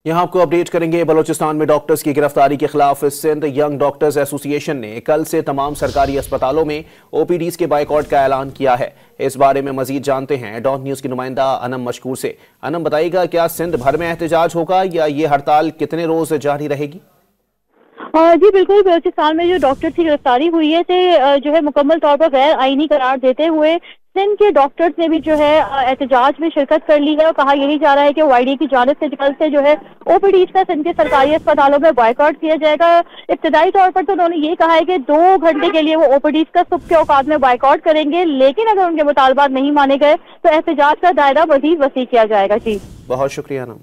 यहाँ आपको अपडेट करेंगे। बलूचिस्तान में डॉक्टर्स की गिरफ्तारी के खिलाफ सिंध यंग डॉक्टर्स एसोसिएशन ने कल से तमाम सरकारी अस्पतालों में ओपीडीज के बाइकआउट का ऐलान किया है। इस बारे में मजीद जानते हैं डॉट न्यूज की नुमाइंदा अनम मशकूर से। अनम, बताइएगा क्या सिंध भर में एहतजाज होगा या ये हड़ताल कितने रोज जारी रहेगी? जी बिल्कुल, बलूचिस्तान में जो डॉक्टर्स की गिरफ्तारी हुई है से जो है मुकम्मल तौर पर गैर आईनी करार देते हुए सिंध के डॉक्टर्स ने भी जो है एहतजाज में शिरकत कर ली है और कहा यही जा रहा है कि वाईडी की जानिब से कल से जो है ओपीडीज का सिंध के सरकारी अस्पतालों में बॉयकॉट किया जाएगा। इब्तदाई तौर पर तो उन्होंने ये कहा है कि 2 घंटे के लिए वो ओपीडीज का सुबह के औकात में बॉयकॉट करेंगे, लेकिन अगर उनके मुतालबात नहीं माने गए तो एहतजाज का दायरा मजीद वसी किया जाएगा। जी बहुत शुक्रिया अनम।